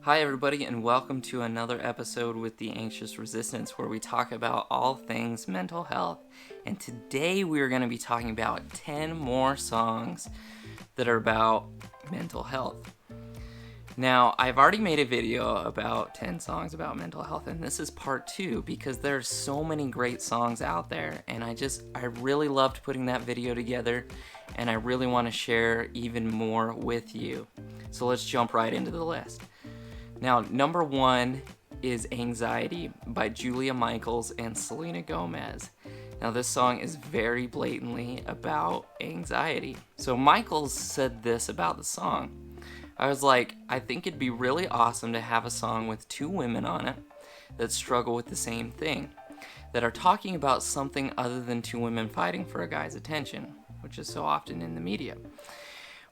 Hi, everybody, and welcome to another episode with The Anxious Resistance, where we talk about all things mental health. And today we are going to be talking about 10 more songs that are about mental health. Now, I've already made a video about 10 songs about mental health, and this is part 2 because there's so many great songs out there, and I really loved putting that video together, and I really want to share even more with you. So let's jump right into the list. Now, number 1 is Anxiety by Julia Michaels and Selena Gomez. Now, this song is very blatantly about anxiety. So Michaels said this about the song. I was like, I think it'd be really awesome to have a song with 2 women on it that struggle with the same thing, that are talking about something other than 2 women fighting for a guy's attention, which is so often in the media,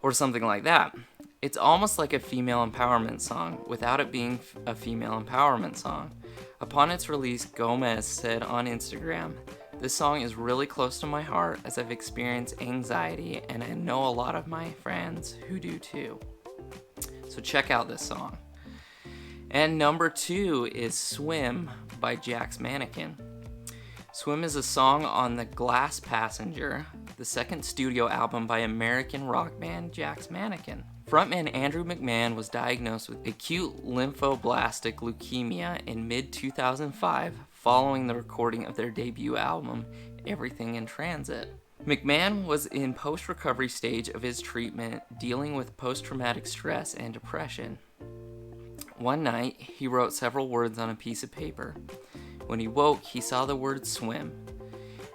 or something like that. It's almost like a female empowerment song without it being a female empowerment song. Upon its release, Gomez said on Instagram, "This song is really close to my heart as I've experienced anxiety and I know a lot of my friends who do too." So check out this song. And number 2 is Swim by Jack's Mannequin. Swim is a song on the Glass Passenger, the second studio album by American rock band Jack's Mannequin. Frontman Andrew McMahon was diagnosed with acute lymphoblastic leukemia in mid-2005 following the recording of their debut album, Everything in Transit. McMahon was in post-recovery stage of his treatment, dealing with post-traumatic stress and depression. One night, he wrote several words on a piece of paper. When he woke, he saw the word swim.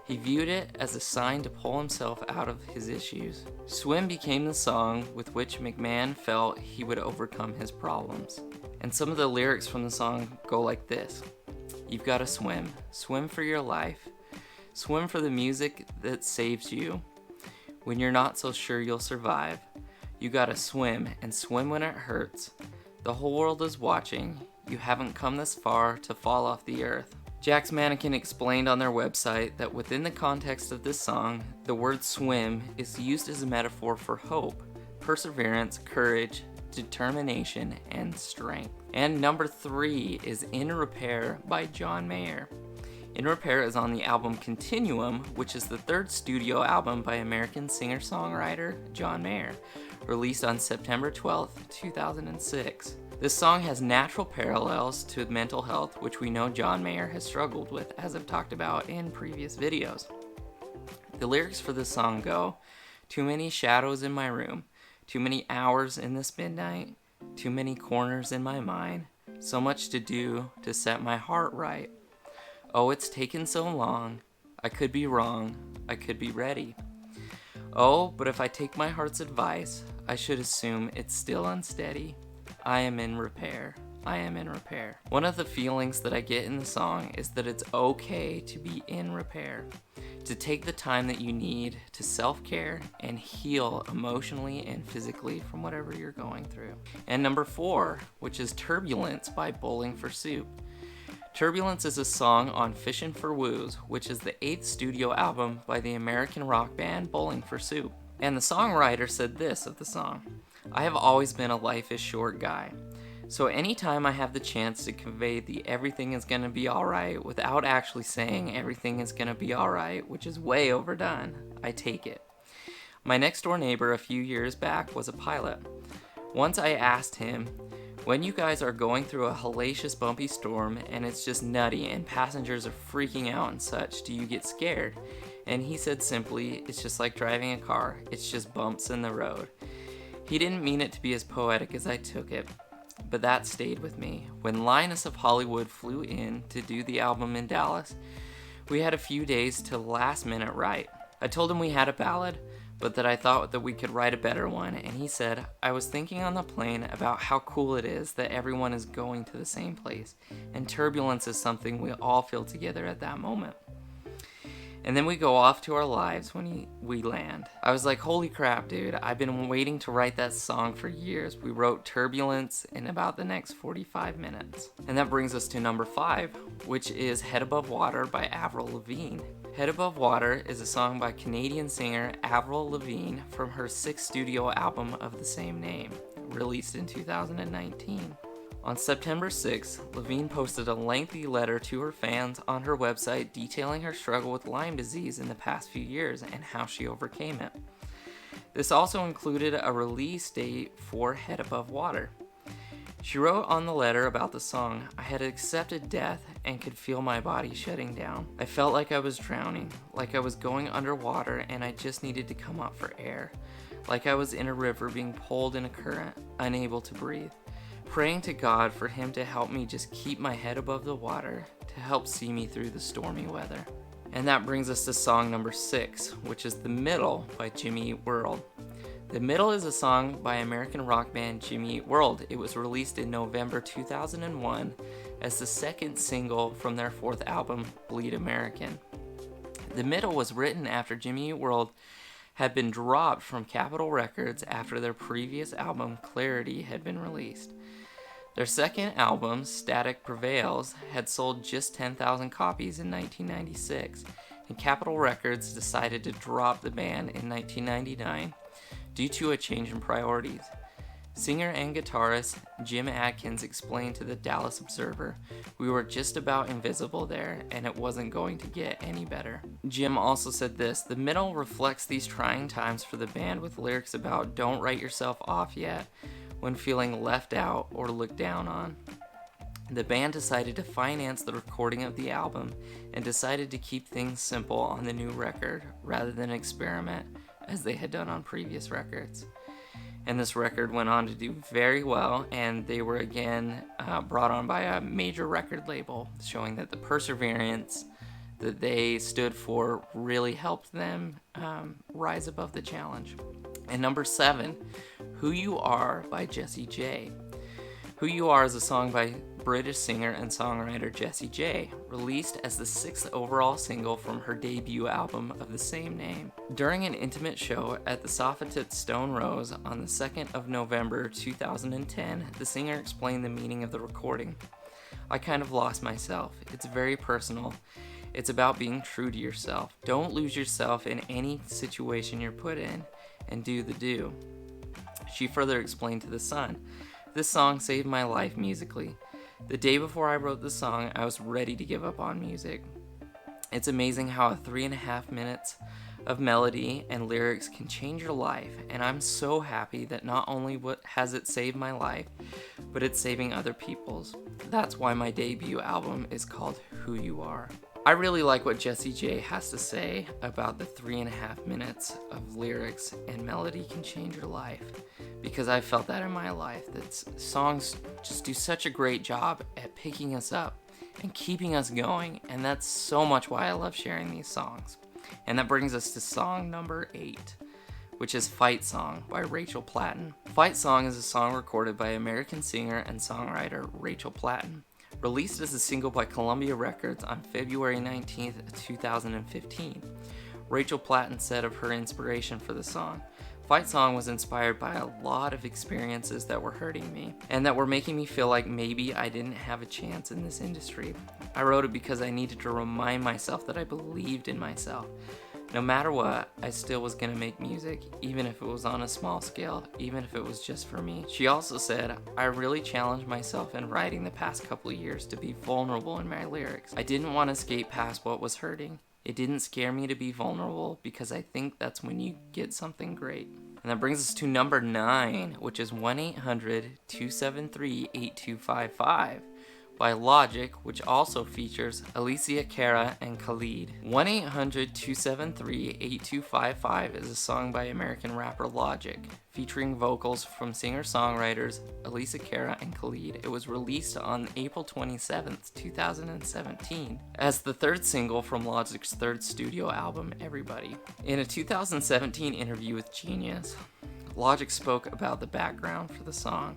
He viewed it as a sign to pull himself out of his issues. Swim became the song with which McMahon felt he would overcome his problems. And some of the lyrics from the song go like this. You've got to swim. Swim for your life. Swim for the music that saves you. When you're not so sure you'll survive, you gotta swim, and swim when it hurts. The whole world is watching. You haven't come this far to fall off the earth. Jack's Mannequin explained on their website that within the context of this song, the word swim is used as a metaphor for hope, perseverance, courage, determination, and strength. And number 3 is In Repair by John Mayer. In Repair is on the album Continuum, which is the 3rd studio album by American singer-songwriter John Mayer, released on September 12, 2006. This song has natural parallels to mental health, which we know John Mayer has struggled with, as I've talked about in previous videos. The lyrics for this song go, "Too many shadows in my room, too many hours in this midnight, too many corners in my mind, so much to do to set my heart right. Oh, it's taken so long, I could be wrong, I could be ready. Oh, but if I take my heart's advice, I should assume it's still unsteady. I am in repair, I am in repair." One of the feelings that I get in the song is that it's okay to be in repair, to take the time that you need to self-care and heal emotionally and physically from whatever you're going through. And number 4, which is Turbulence by Bowling for Soup. Turbulence is a song on Fishin' for Woos, which is the 8th studio album by the American rock band Bowling for Soup. And the songwriter said this of the song, "I have always been a life is short guy. So anytime I have the chance to convey the everything is gonna be alright without actually saying everything is gonna be alright, which is way overdone, I take it. My next door neighbor a few years back was a pilot. Once I asked him, when you guys are going through a hellacious bumpy storm and it's just nutty and passengers are freaking out and such, do you get scared? And he said simply, it's just like driving a car, it's just bumps in the road. He didn't mean it to be as poetic as I took it, but that stayed with me. When Linus of Hollywood flew in to do the album in Dallas, we had a few days to last minute write. I told him we had a ballad, but that I thought that we could write a better one, and he said, I was thinking on the plane about how cool it is that everyone is going to the same place, and turbulence is something we all feel together at that moment. And then we go off to our lives when we land. I was like, holy crap, dude, I've been waiting to write that song for years. We wrote Turbulence in about the next 45 minutes. And that brings us to number 5, which is Head Above Water by Avril Lavigne. Head Above Water is a song by Canadian singer Avril Lavigne from her 6th studio album of the same name, released in 2019. On September 6th, Levine posted a lengthy letter to her fans on her website detailing her struggle with Lyme disease in the past few years and how she overcame it. This also included a release date for Head Above Water. She wrote on the letter about the song, "I had accepted death and could feel my body shutting down. I felt like I was drowning, like I was going underwater and I just needed to come up for air, like I was in a river being pulled in a current, unable to breathe. Praying to God for him to help me just keep my head above the water, to help see me through the stormy weather." And that brings us to song number 6, which is The Middle by Jimmy Eat World. The Middle is a song by American rock band Jimmy Eat World. It was released in November 2001 as the second single from their 4th album, Bleed American. The Middle was written after Jimmy Eat World had been dropped from Capitol Records after their previous album, Clarity, had been released. Their second album, Static Prevails, had sold just 10,000 copies in 1996, and Capitol Records decided to drop the band in 1999 due to a change in priorities. Singer and guitarist Jim Adkins explained to the Dallas Observer, "We were just about invisible there, and it wasn't going to get any better." Jim also said this, "The Middle reflects these trying times for the band with lyrics about don't write yourself off yet when feeling left out or looked down on." The band decided to finance the recording of the album and decided to keep things simple on the new record rather than experiment as they had done on previous records. And this record went on to do very well, and they were again brought on by a major record label, showing that the perseverance that they stood for really helped them rise above the challenge. And number 7, Who You Are by Jessie J. Who You Are is a song by British singer and songwriter Jessie J, released as the 6th overall single from her debut album of the same name. During an intimate show at the Sofitel Stone Rose on the 2nd of November 2010, the singer explained the meaning of the recording. "I kind of lost myself. It's very personal. It's about being true to yourself. Don't lose yourself in any situation you're put in, and do the do." She further explained to The Sun, "This song saved my life musically. The day before I wrote the song, I was ready to give up on music. It's amazing how a 3.5 minutes of melody and lyrics can change your life, and I'm so happy that not only has it saved my life, but it's saving other people's. That's why my debut album is called Who You Are." I really like what Jessie J has to say about the 3.5 minutes of lyrics and melody can change your life, because I felt that in my life, that songs just do such a great job at picking us up and keeping us going, and that's so much why I love sharing these songs. And that brings us to song number 8, which is Fight Song by Rachel Platten. Fight Song is a song recorded by American singer and songwriter Rachel Platten. Released as a single by Columbia Records on February 19th, 2015. Rachel Platten said of her inspiration for the song, "Fight Song was inspired by a lot of experiences that were hurting me, and that were making me feel like maybe I didn't have a chance in this industry. I wrote it because I needed to remind myself that I believed in myself. No matter what, I still was going to make music, even if it was on a small scale, even if it was just for me." She also said, "I really challenged myself in writing the past couple of years to be vulnerable in my lyrics. I didn't want to skate past what was hurting. It didn't scare me to be vulnerable because I think that's when you get something great." And that brings us to number 9, which is 1-800-273-8255 by Logic, which also features Alicia Cara and Khalid. 1-800-273-8255 is a song by American rapper Logic, featuring vocals from singer-songwriters Alicia Cara and Khalid. It was released on April 27th, 2017, as the 3rd single from Logic's 3rd studio album, Everybody. In a 2017 interview with Genius, Logic spoke about the background for the song.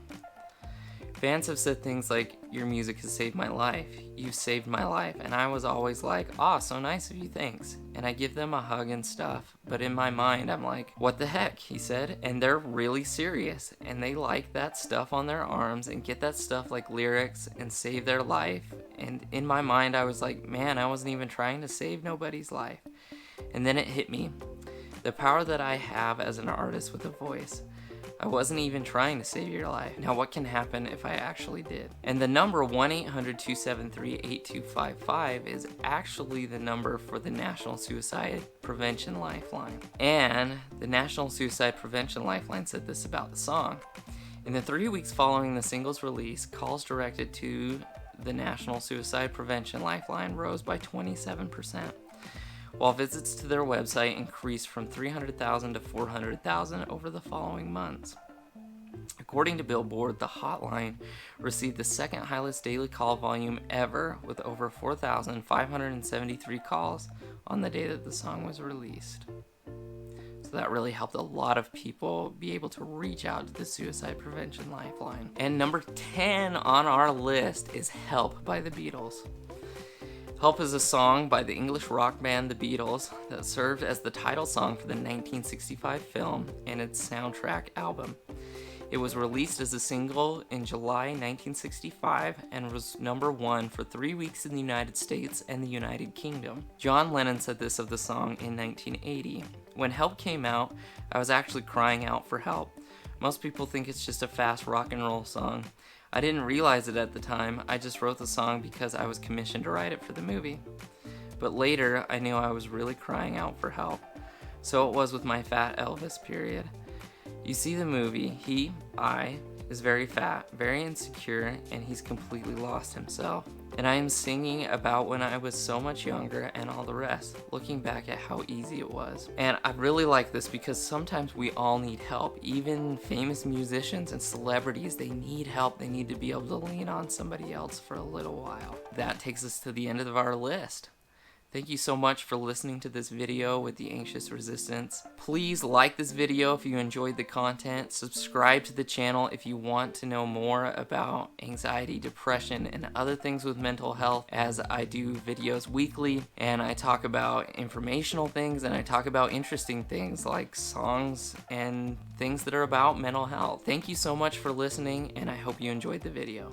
"Fans have said things like, 'Your music has saved my life. You've saved my life.' And I was always like, 'Aw, so nice of you, thanks.' And I give them a hug and stuff. But in my mind, I'm like, 'What the heck?'" he said. And they're really serious. And they like that stuff on their arms and get that stuff like lyrics and save their life. And in my mind, I was like, man, I wasn't even trying to save nobody's life. And then it hit me. The power that I have as an artist with a voice. I wasn't even trying to save your life. Now what can happen if I actually did? And the number 1-800-273-8255 is actually the number for the National Suicide Prevention Lifeline. And the National Suicide Prevention Lifeline said this about the song. In the 3 weeks following the single's release, calls directed to the National Suicide Prevention Lifeline rose by 27%, while visits to their website increased from 300,000 to 400,000 over the following months. According to Billboard, the hotline received the second highest daily call volume ever, with over 4,573 calls on the day that the song was released. So that really helped a lot of people be able to reach out to the Suicide Prevention Lifeline. And number 10 on our list is Help by the Beatles. Help is a song by the English rock band The Beatles that served as the title song for the 1965 film and its soundtrack album. It was released as a single in July 1965 and was number 1 for 3 weeks in the United States and the United Kingdom. John Lennon said this of the song in 1980. When Help came out, I was actually crying out for help. Most people think it's just a fast rock and roll song. I didn't realize it at the time. I just wrote the song because I was commissioned to write it for the movie. But later, I knew I was really crying out for help. So it was with my Fat Elvis period. You see the movie, is very fat, very insecure, and he's completely lost himself. And I am singing about when I was so much younger and all the rest, looking back at how easy it was. And I really like this because sometimes we all need help. Even famous musicians and celebrities, they need help. They need to be able to lean on somebody else for a little while. That takes us to the end of our list. Thank you so much for listening to this video with the Anxious Resistance. Please like this video if you enjoyed the content. Subscribe to the channel if you want to know more about anxiety, depression, and other things with mental health, as I do videos weekly and I talk about informational things and I talk about interesting things like songs and things that are about mental health. Thank you so much for listening, and I hope you enjoyed the video.